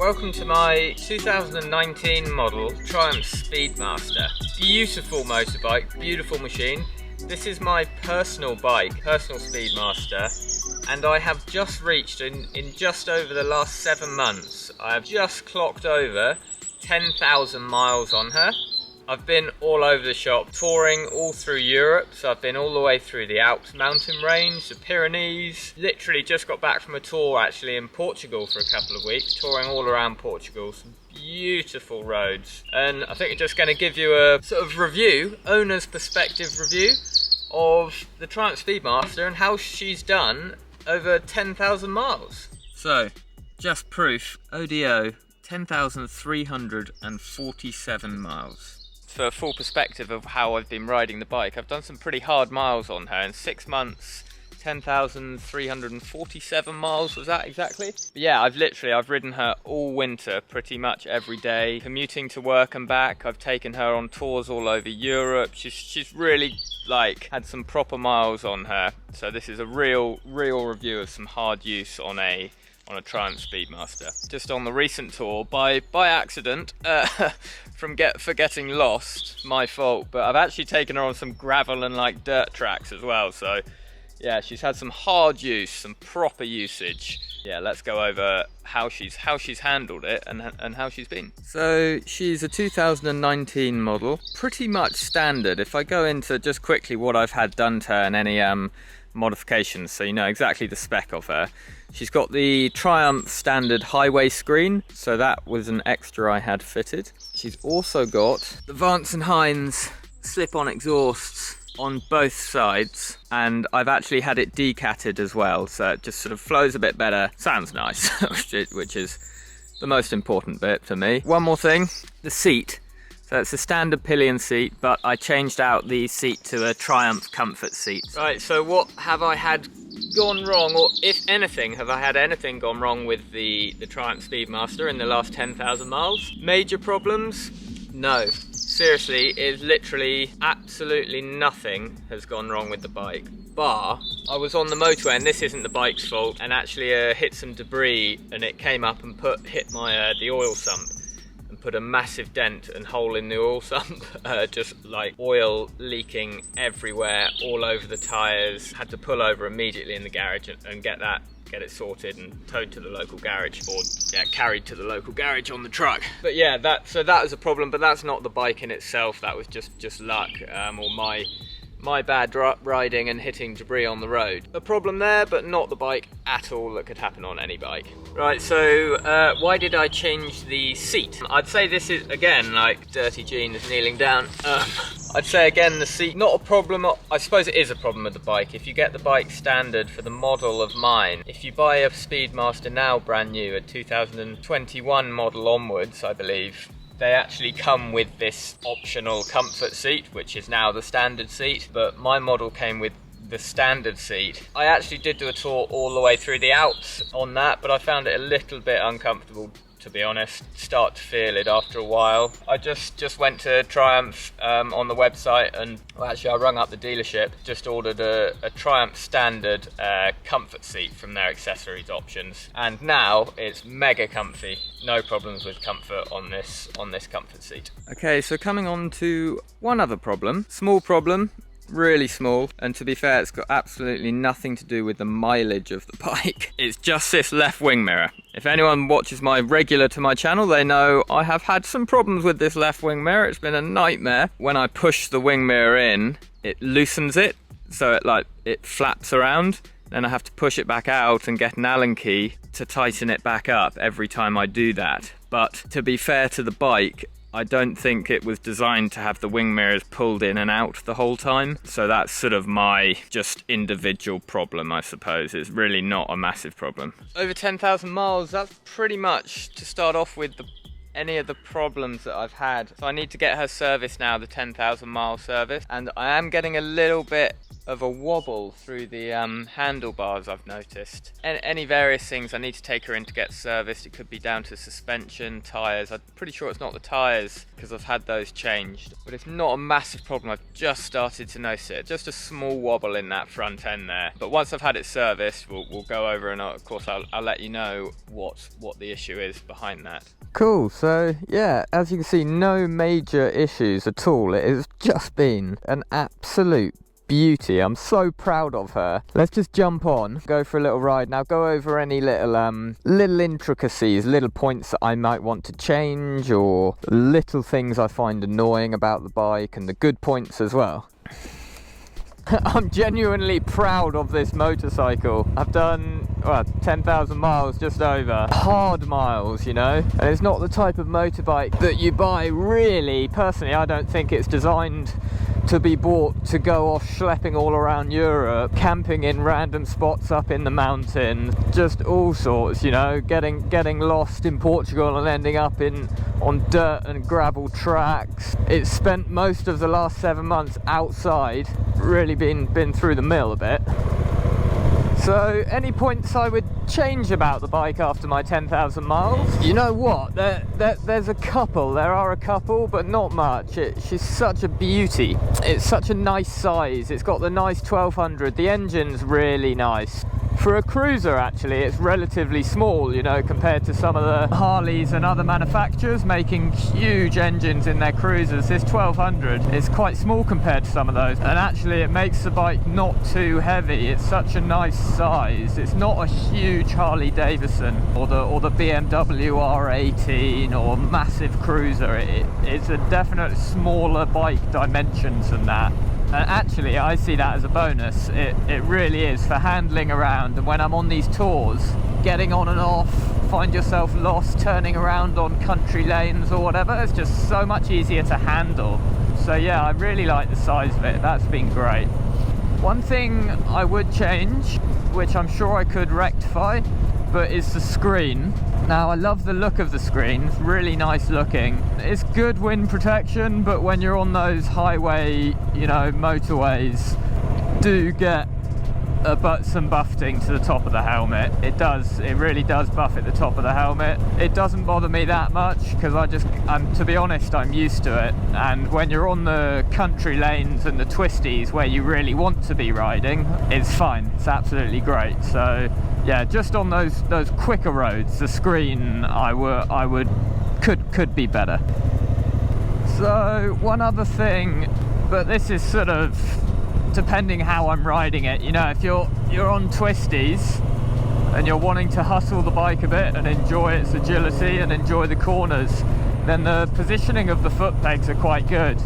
Welcome to my 2019 model Triumph Speedmaster. Beautiful motorbike, beautiful machine. This is my personal bike, personal Speedmaster, and I have just reached, in just over the last 7 months, I have just clocked over 10,000 miles on her. I've been all over the shop, touring all through Europe, so I've been all the way through the Alps mountain range, the Pyrenees. Literally just got back from a tour actually in Portugal for a couple of weeks, touring all around Portugal, some beautiful roads. And I think I'm just going to give you a sort of review, owner's perspective review, of the Triumph Speedmaster and how she's done over 10,000 miles. So, just proof, ODO, 10,347 miles. For a full perspective of how I've been riding the bike, I've done some pretty hard miles on her. In 6 months, 10,347 miles was that exactly? But yeah, I've ridden her all winter, pretty much every day, commuting to work and back. I've taken her on tours all over Europe. She's really had some proper miles on her. So this is a real review of some hard use on a Triumph Speedmaster. Just on the recent tour, by accident, for getting lost, my fault, but I've actually taken her on some gravel and dirt tracks as well, so yeah, she's had some hard use, some proper usage. Yeah, let's go over how she's handled it and how she's been. So she's a 2019 model, pretty much standard. If I go into just quickly what I've had done to her and any modifications, so you know exactly the spec of her. She's got the Triumph standard highway screen, so that was an extra I had fitted. She's also got the Vance & Hines slip-on exhausts on both sides, and I've actually had it decatted as well, so it just sort of flows a bit better, sounds nice, which is the most important bit for me. One more thing, the seat. So it's a standard pillion seat, but I changed out the seat to a Triumph comfort seat. Right, so what have I had gone wrong, or if anything, have I had anything gone wrong with the Triumph Speedmaster in the last 10,000 miles? Major problems? No. Seriously, it's literally absolutely nothing has gone wrong with the bike. Bar, I was on the motorway, and this isn't the bike's fault, and actually hit some debris, and it came up and hit my the oil sump. Put a massive dent and hole in the oil sump, just oil leaking everywhere, all over the tyres. Had to pull over immediately in the garage and get it sorted and towed to the local garage, or carried to the local garage on the truck. But yeah, that was a problem, but that's not the bike in itself. That was just luck, or my bad riding and hitting debris on the road. A problem there, but not the bike at all. That could happen on any bike. Right, so why did I change the seat? I'd say this is, again, Dirty Jean is kneeling down. I'd say again, the seat, not a problem. I suppose it is a problem with the bike. If you get the bike standard for the model of mine, if you buy a Speedmaster now brand new, a 2021 model onwards, I believe, they actually come with this optional comfort seat, which is now the standard seat, but my model came with the standard seat. I actually did do a tour all the way through the Alps on that, but I found it a little bit uncomfortable, to be honest. Start to feel it after a while. I just went to Triumph on the website, and actually I rung up the dealership, just ordered a Triumph standard comfort seat from their accessories options, and now it's mega comfy. No problems with comfort on this comfort seat. Okay, so coming on to one other problem, small problem, really small, and to be fair, it's got absolutely nothing to do with the mileage of the bike. It's just this left wing mirror. If anyone watches regular to my channel, they know I have had some problems with this left wing mirror. It's been a nightmare. When I push the wing mirror in, it loosens it, so it flaps around. Then I have to push it back out and get an Allen key to tighten it back up every time I do that. But to be fair to the bike, I don't think it was designed to have the wing mirrors pulled in and out the whole time. So that's sort of my just individual problem, I suppose. It's really not a massive problem. Over 10,000 miles, that's pretty much, to start off with, any of the problems that I've had. So I need to get her serviced now, the 10,000 mile service. And I am getting a little bit of a wobble through the handlebars, I've noticed. Any various things, I need to take her in to get serviced. It could be down to suspension, tyres. I'm pretty sure it's not the tyres because I've had those changed. But it's not a massive problem. I've just started to notice it. Just a small wobble in that front end there. But once I've had it serviced, we'll go over, and of course I'll let you know what the issue is behind that. Cool, so yeah, as you can see, no major issues at all. It has just been an absolute beauty. I'm so proud of her. Let's just jump on, go for a little ride. Now go over any little intricacies, little points that I might want to change, or little things I find annoying about the bike, and the good points as well. I'm genuinely proud of this motorcycle. I've done 10,000 miles, just over. Hard miles, you know, and it's not the type of motorbike that you buy, really. Personally, I don't think it's designed to be bought to go off schlepping all around Europe, camping in random spots up in the mountains, just all sorts, you know, getting lost in Portugal and ending up on dirt and gravel tracks. It's spent most of the last 7 months outside, really been through the mill a bit. So any points I would change about the bike after my 10,000 miles? You know what, there are a couple, but not much. She's such a beauty. It's such a nice size. It's got the nice 1200. The engine's really nice. For a cruiser, actually, it's relatively small, you know, compared to some of the Harleys and other manufacturers making huge engines in their cruisers. This 1200 is quite small compared to some of those, and actually it makes the bike not too heavy. It's such a nice size. It's not a huge Harley Davidson or the BMW R18 or massive cruiser. It's a definite smaller bike dimensions than that. And actually, I see that as a bonus. It really is for handling around. And when I'm on these tours, getting on and off, find yourself lost, turning around on country lanes or whatever, it's just so much easier to handle. So yeah, I really like the size of it. That's been great. One thing I would change, which I'm sure I could rectify, but is the screen. Now, I love the look of the screen. It's really nice looking. It's good wind protection, but when you're on those highway, you know, motorways, do get some buffeting to the top of the helmet. It really does buff at the top of the helmet. It doesn't bother me that much because to be honest, I'm used to it. And when you're on the country lanes and the twisties where you really want to be riding, it's fine. It's absolutely great. So yeah, just on those quicker roads, the screen could be better. So one other thing, but this is sort of depending how I'm riding it, you know, if you're on twisties and you're wanting to hustle the bike a bit and enjoy its agility and enjoy the corners, then the positioning of the foot pegs are quite good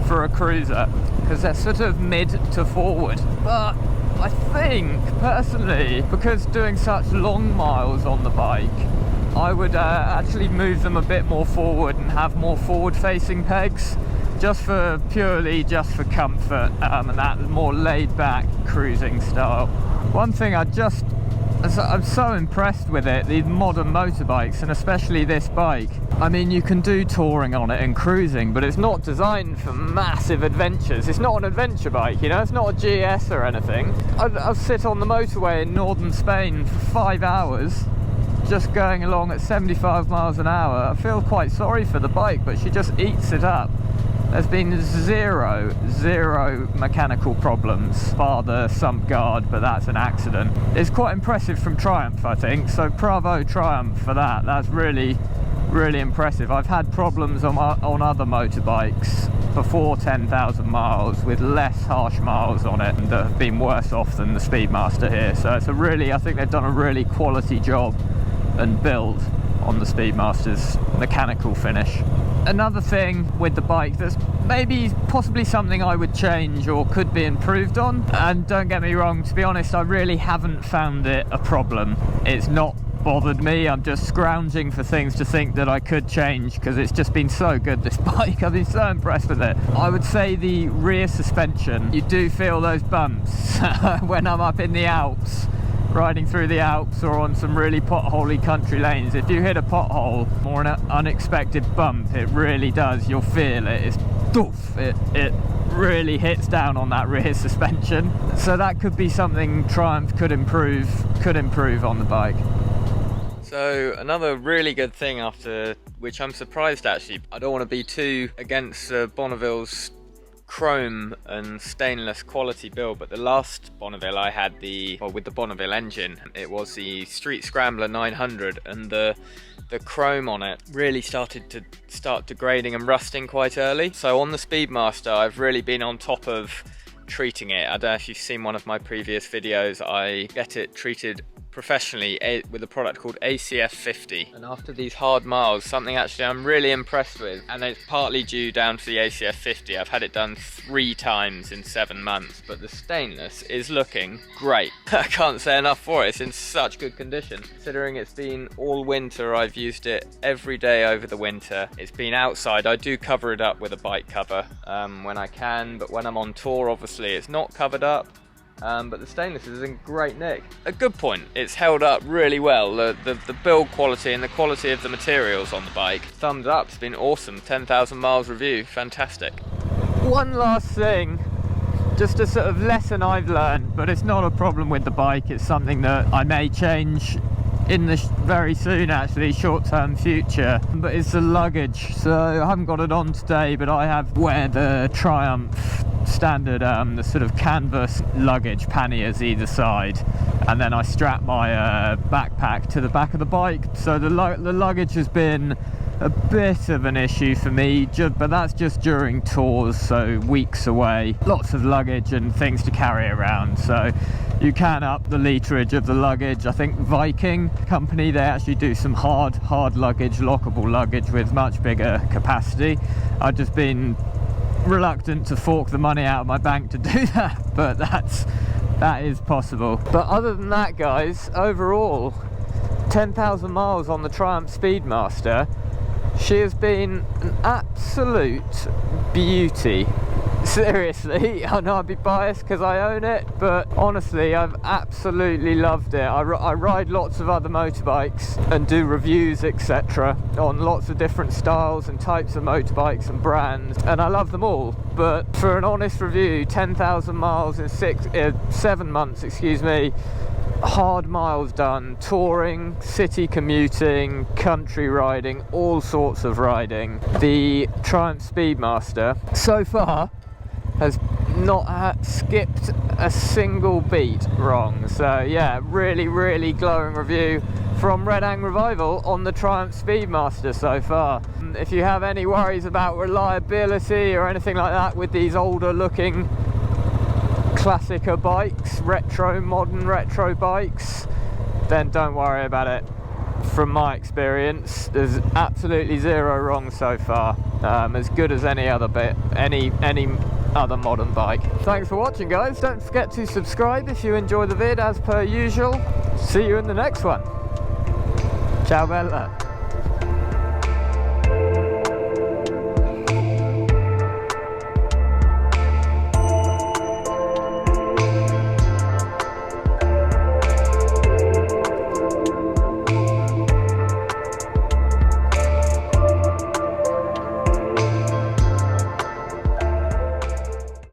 for a cruiser because they're sort of mid to forward. But I think personally, because doing such long miles on the bike, I would actually move them a bit more forward and have more forward facing pegs, just for comfort, and that more laid back cruising style. One thing I'm so impressed with it, these modern motorbikes, and especially this bike. I mean, you can do touring on it and cruising, but it's not designed for massive adventures. It's not an adventure bike, you know, it's not a GS or anything. I'll sit on the motorway in northern Spain for 5 hours, just going along at 75 miles an hour. I feel quite sorry for the bike, but she just eats it up. There's been zero mechanical problems, bar the sump guard, but that's an accident. It's quite impressive from Triumph, I think, so bravo Triumph for that. That's really impressive. I've had problems on other motorbikes before 10,000 miles with less harsh miles on it and that have been worse off than the Speedmaster here. So it's I think they've done a really quality job and build on the Speedmaster's mechanical finish. Another thing with the bike that's possibly something I would change or could be improved on, and don't get me wrong, to be honest, I really haven't found it a problem. It's not bothered me. I'm just scrounging for things to think that I could change because it's just been so good, this bike. I've been so impressed with it. I would say the rear suspension, you do feel those bumps when I'm up in the Alps, riding through the Alps or on some really potholy country lanes. If you hit a pothole or an unexpected bump, it really does, you'll feel it. It's doof. It really hits down on that rear suspension. So that could be something Triumph could improve on the bike. So another really good thing, after which I'm surprised actually, I don't want to be too against Bonneville's chrome and stainless quality build, but the last Bonneville I had, with the Bonneville engine, it was the Street Scrambler 900, and the chrome on it really started to degrading and rusting quite early. So on the Speedmaster, I've really been on top of treating it. I don't know if you've seen one of my previous videos. I get it treated professionally with a product called ACF 50, and after these hard miles, something actually I'm really impressed with, and it's partly due down to the ACF 50. I've had it done 3 times in 7 months, but the stainless is looking great. I can't say enough for it. It's in such good condition, considering it's been all winter. I've used it every day over the winter. It's been outside. I do cover it up with a bike cover when I can, but when I'm on tour, obviously it's not covered up. But the stainless is in great nick. A good point, it's held up really well. The build quality and the quality of the materials on the bike, thumbs up, it's been awesome. 10,000 miles review, fantastic. One last thing, just a sort of lesson I've learned, but it's not a problem with the bike. It's something that I may change in the very soon, actually, short-term future, but it's the luggage. So I haven't got it on today, but I wear the Triumph standard, the sort of canvas luggage panniers either side, and then I strap my backpack to the back of the bike. So the luggage has been a bit of an issue for me, but that's just during tours, so weeks away, lots of luggage and things to carry around. So you can up the literage of the luggage. I think Viking company, they actually do some hard luggage, lockable luggage with much bigger capacity. I've just been reluctant to fork the money out of my bank to do that, but that is possible. But other than that, guys, overall 10,000 miles on the Triumph Speedmaster. She has been an absolute beauty. Seriously, I know I'd be biased because I own it, but honestly, I've absolutely loved it. I ride lots of other motorbikes and do reviews, etc., on lots of different styles and types of motorbikes and brands, and I love them all. But for an honest review, 10,000 miles in 7 months, excuse me, hard miles done, touring, city commuting, country riding, all sorts of riding. The Triumph Speedmaster so far has not skipped a single beat wrong. So yeah, really glowing review from Red Ang Revival on the Triumph Speedmaster so far. If you have any worries about reliability or anything like that with these older looking classicer bikes, modern retro bikes, then don't worry about it. From my experience, there's absolutely zero wrong so far. As good as any other other modern bike. Thanks for watching, guys. Don't forget to subscribe if you enjoy the vid, as per usual. See you in the next one. Ciao bella.